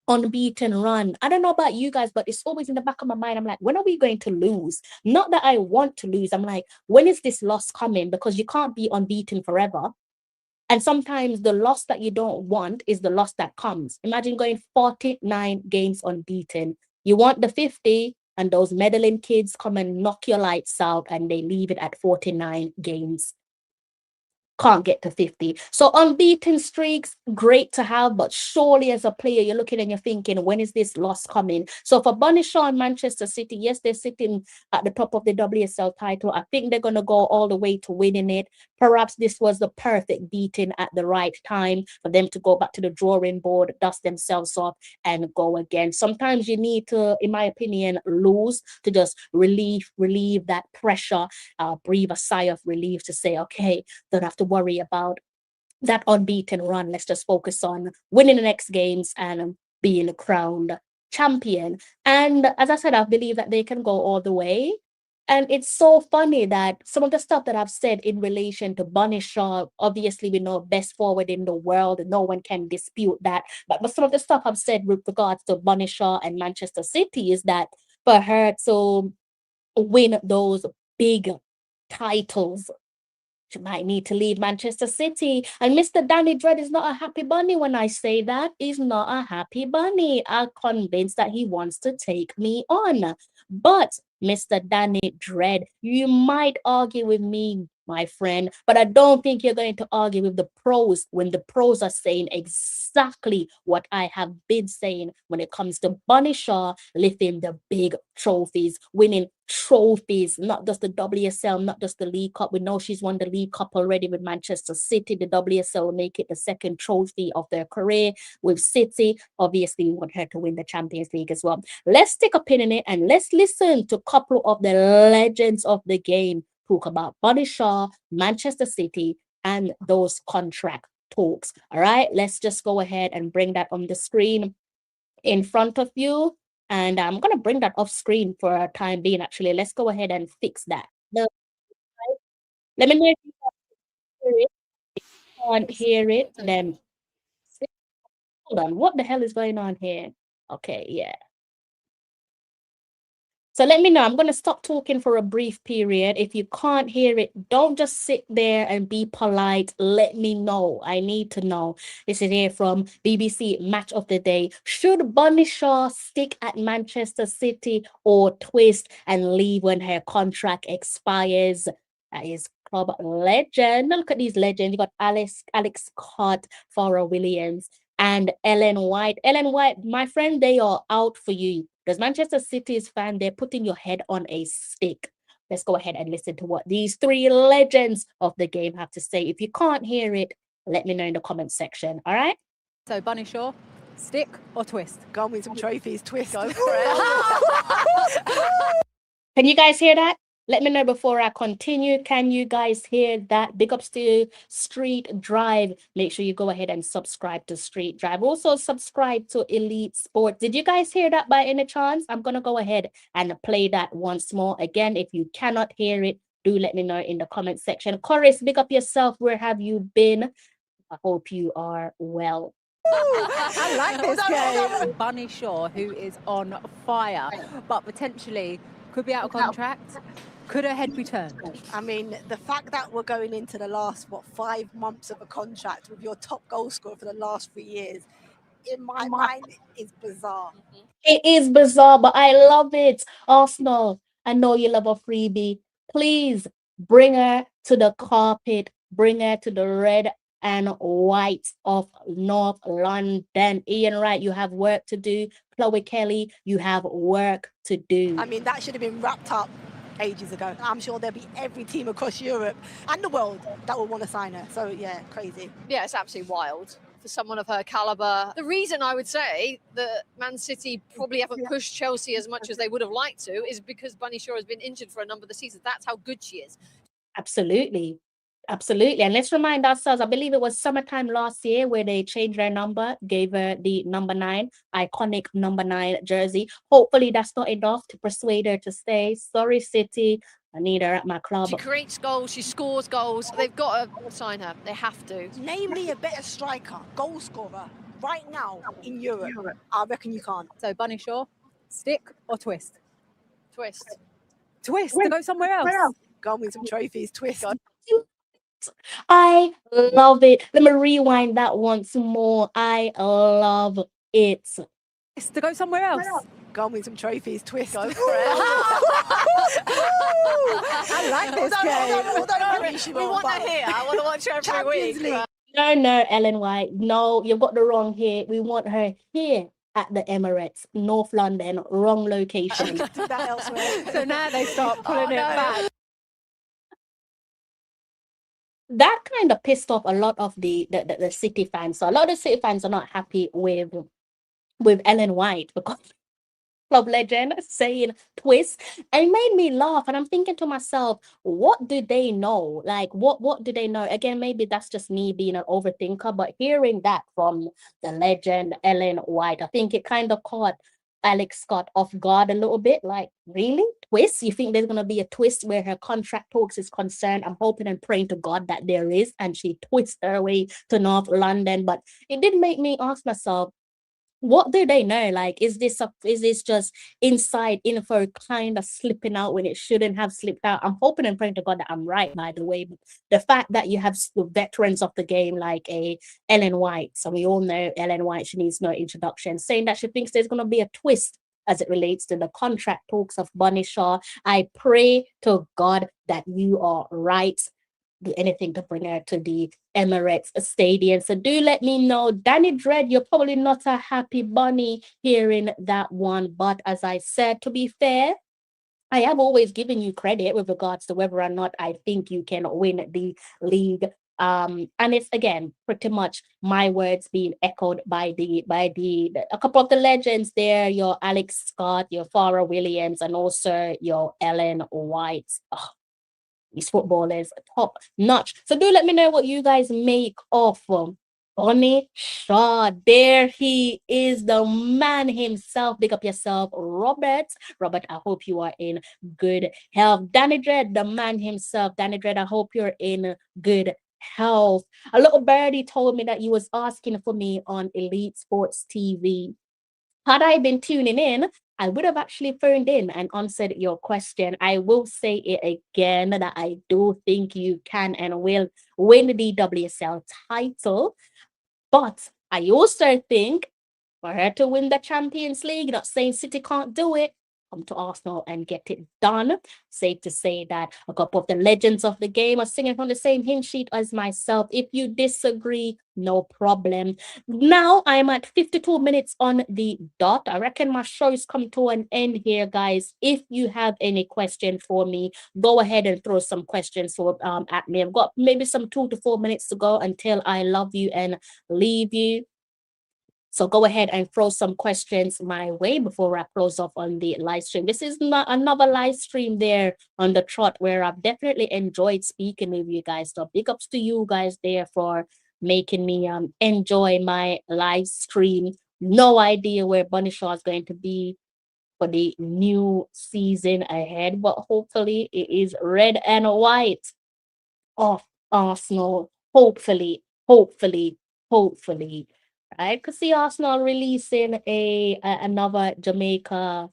unbeaten run, I don't know about you guys, but it's always in the back of my mind. I'm like, when are we going to lose? Not that I want to lose. I'm like, when is this loss coming? Because you can't be unbeaten forever. And sometimes the loss that you don't want is the loss that comes. Imagine going 49 games unbeaten. You want the 50, and those meddling kids come and knock your lights out and they leave it at 49 games. Can't get to 50. So unbeaten streaks, great to have, but surely as a player, you're looking and you're thinking, when is this loss coming? So for Bunny Shaw and Manchester City, yes, they're sitting at the top of the WSL title. I think they're going to go all the way to winning it. Perhaps this was the perfect beating at the right time for them to go back to the drawing board, dust themselves off, and go again. Sometimes you need to, in my opinion, lose to just relieve that pressure, breathe a sigh of relief to say, okay, don't have to worry about that unbeaten run. Let's just focus on winning the next games and being crowned champion. And as I said, I believe that they can go all the way. And it's so funny that some of the stuff that I've said in relation to Bunny Shaw, obviously we know best forward in the world, and no one can dispute that. But some of the stuff I've said with regards to Bunny Shaw and Manchester City is that for her to win those big titles, she might need to leave Manchester City. And Mr. Danny Dread is not a happy bunny when I say that. He's not a happy bunny. I'm convinced that he wants to take me on. But Mr. Danny Dread, you might argue with me, my friend, but I don't think you're going to argue with the pros when the pros are saying exactly what I have been saying when it comes to Bunny Shaw lifting the big trophies, winning trophies, not just the WSL, not just the League Cup. We know she's won the League Cup already with Manchester City. The WSL will make it the second trophy of their career with City. Obviously, we want her to win the Champions League as well. Let's stick a pin in it and let's listen to a couple of the legends of the game talk about Bunny Shaw, Manchester City, and those contract talks. All right, let's just go ahead and bring that on the screen in front of you. And I'm going to bring that off screen for a time being, actually. Let's go ahead and fix that. Let me know if you can't hear it. Then, hold on. What the hell is going on here? Okay, yeah. So let me know. I'm going to stop talking for a brief period. If you can't hear it, don't just sit there and be polite. Let me know. I need to know. This is here from BBC Match of the Day. Should Bunny Shaw stick at Manchester City or twist and leave when her contract expires? That is club legend. Look at these legends. You got Alex Scott, Farrah Williams, and Ellen White. Ellen White, my friend, they are out for you. Because Manchester City's fan, they're putting your head on a stick. Let's go ahead and listen to what these 3 legends of the game have to say. If you can't hear it, let me know in the comment section. All right? So Bunny Shaw, stick or twist? Go and win some trophies, twist. Go for it. Can you guys hear that? Let me know before I continue. Can you guys hear that? Big ups to Street Drive. Make sure you go ahead and subscribe to Street Drive. Also subscribe to Elite Sports. Did you guys hear that by any chance? I'm going to go ahead and play that once more. Again, if you cannot hear it, do let me know in the comment section. Chorus, big up yourself. Where have you been? I hope you are well. I like this game. Bunny Shaw, who is on fire, but potentially could be out of contract. Could her head be turned? I mean, the fact that we're going into the last, 5 months of a contract with your top goal scorer for the last 3 years, in my mind, is bizarre. It is bizarre, but I love it. Arsenal, I know you love a freebie. Please bring her to the carpet, bring her to the red and White of North London. Ian Wright, you have work to do. Chloe Kelly, you have work to do. I mean, that should have been wrapped up ages ago. I'm sure there'll be every team across Europe and the world that will want to sign her. So yeah, crazy. Yeah, it's absolutely wild for someone of her caliber. The reason I would say that Man City probably haven't pushed Chelsea as much as they would have liked to is because Bunny Shaw has been injured for a number of the seasons. That's how good she is. Absolutely. Absolutely. And let's remind ourselves, I believe it was summertime last year where they changed their number, gave her the number 9, iconic number 9 jersey. Hopefully that's not enough to persuade her to stay. Sorry, City. I need her at my club. She creates goals, she scores goals. They've got to sign her. They have to. Name me a better striker, goal scorer, right now in Europe. I reckon you can't. So Bunny Shaw, stick or twist? Twist. Twist to go somewhere else. Go and win some trophies, twist. I love it. Let me rewind that once more. I love it. To go somewhere else. Go and win some trophies, twist. Go for it. I like this game. We want her here. I want to watch her every week. No, Ellen White. No, you've got the wrong here. We want her here at the Emirates, North London, wrong location. That elsewhere. So now they start pulling it back. That kind of pissed off a lot of the City fans. So a lot of City fans are not happy with Ellen White because club legend saying twist, and it made me laugh. And I'm thinking to myself, what do they know? Like, what do they know? Again, maybe that's just me being an overthinker, but hearing that from the legend Ellen White, I think it kind of caught Alex Scott off guard a little bit. Like, really? Twist? You think there's going to be a twist where her contract talks is concerned? I'm hoping and praying to God that there is, and she twists her way to North London. But it did make me ask myself, what do they know? Like, is this just inside info kind of slipping out when it shouldn't have slipped out? I'm hoping and praying to God that I'm right, by the way. But the fact that you have the veterans of the game like a Ellen White, so we all know Ellen White, she needs no introduction, saying that she thinks there's going to be a twist as it relates to the contract talks of Bunny Shaw. I pray to God that you are right. Do anything to bring her to the Emirates Stadium. So do let me know. Danny Dread, you're probably not a happy bunny hearing that one. But as I said, to be fair, I have always given you credit with regards to whether or not I think you can win the league. And it's again pretty much my words being echoed by a couple of the legends there, your Alex Scott, your Farrah Williams, and also your Ellen White. Oh, these footballers top notch. So do let me know what you guys make of Bunny Shaw. There he is, the man himself. Big up yourself, Robert. Robert, I hope you are in good health. Danny Dread, the man himself. Danny Dread, I hope you're in good health. A little birdie told me that you was asking for me on Elite Sports TV. Had I been tuning in, I would have actually phoned in and answered your question. I will say it again that I do think you can and will win the WSL title. But I also think for her to win the Champions League, not saying City can't do it, come to Arsenal and get it done. Safe to say that a couple of the legends of the game are singing from the same hymn sheet as myself. If you disagree, no problem. Now I'm at 52 minutes on the dot. I reckon my show's come to an end here, guys. If you have any question for me, go ahead and throw some questions at me. I've got maybe some 2 to 4 minutes to go until I love you and leave you. So go ahead and throw some questions my way before I close off on the live stream. This is not another live stream there on the trot where I've definitely enjoyed speaking with you guys. So big ups to you guys there for making me enjoy my live stream. No idea where Bunny Shaw is going to be for the new season ahead, but hopefully it is red and white of Arsenal. Hopefully. I could see Arsenal releasing another Jamaica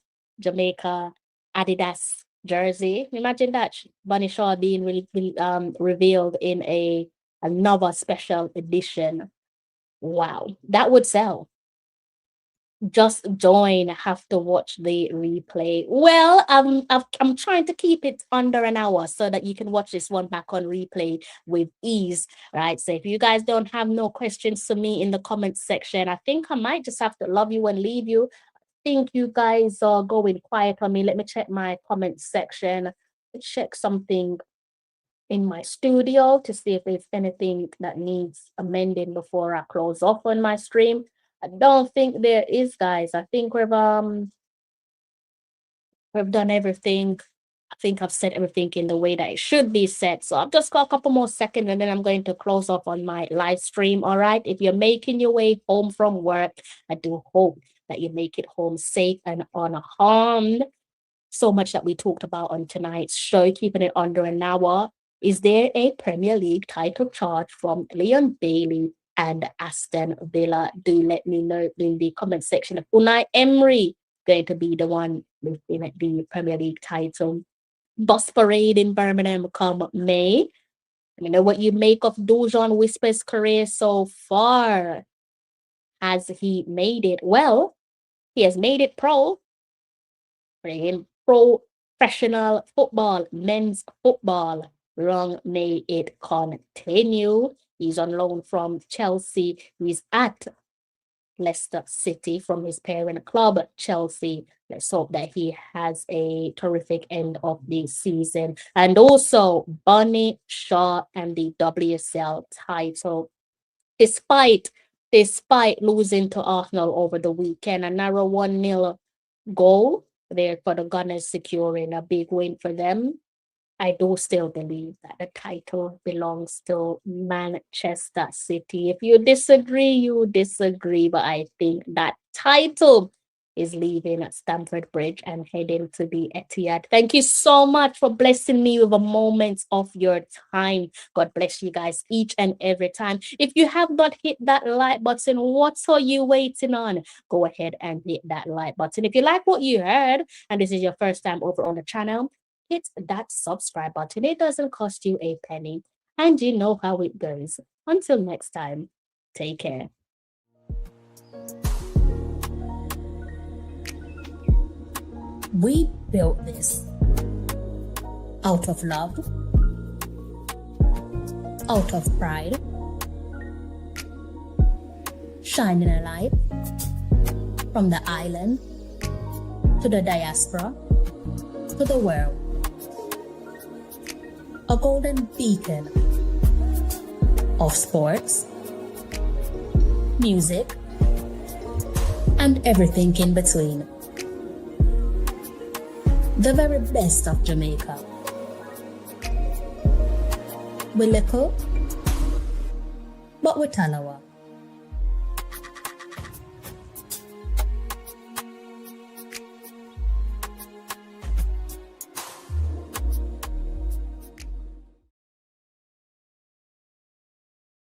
Adidas jersey. Imagine that, Bunny Shaw being revealed in another special edition. Wow, that would sell. just join, have to watch the replay. Well, I'm trying to keep it under an hour so that you can watch this one back on replay with ease, right? So if you guys don't have no questions for me in the comments section, I think I might just have to love you and leave you. I think you guys are going quiet on me. Let me check my comments section. Check something in my studio to see if there's anything that needs amending before I close off on my stream. I don't think there is, guys. I think we've done everything. I think I've set everything in the way that it should be set. So I've just got a couple more seconds and then I'm going to close off on my live stream. All right. If you're making your way home from work, I do hope that you make it home safe and unharmed. So much that we talked about on tonight's show, keeping it under an hour. Is there a Premier League title charge from Leon Bailey and Aston Villa? Do let me know in the comment section. If Unai Emery going to be the one lifting at the Premier League title bus parade in Birmingham come May? Let me know what you make of Dujuan Whisper's career so far. Has he made it? Well, he has made it pro. Playing professional football, men's football. Long may it continue. He's on loan from Chelsea. He's at Leicester City from his parent club, Chelsea. Let's hope that he has a terrific end of the season. And also, Bunny Shaw and the WSL title. Despite losing to Arsenal over the weekend, a narrow 1-0 goal there for the Gunners, securing a big win for them. I do still believe that the title belongs to Manchester City. If you disagree, you disagree, but I think that title is leaving at Stamford Bridge and heading to the Etihad. Thank you so much for blessing me with a moment of your time. God bless you guys each and every time. If you have not hit that like button, what are you waiting on? Go ahead and hit that like button. If you like what you heard and this is your first time over on the channel, hit that subscribe button. It doesn't cost you a penny. And you know how it goes. Until next time, take care. We built this out of love, out of pride, shining a light from the island to the diaspora to the world. A golden beacon of sports, music, and everything in between. The very best of Jamaica. We're little, but we're Talawa.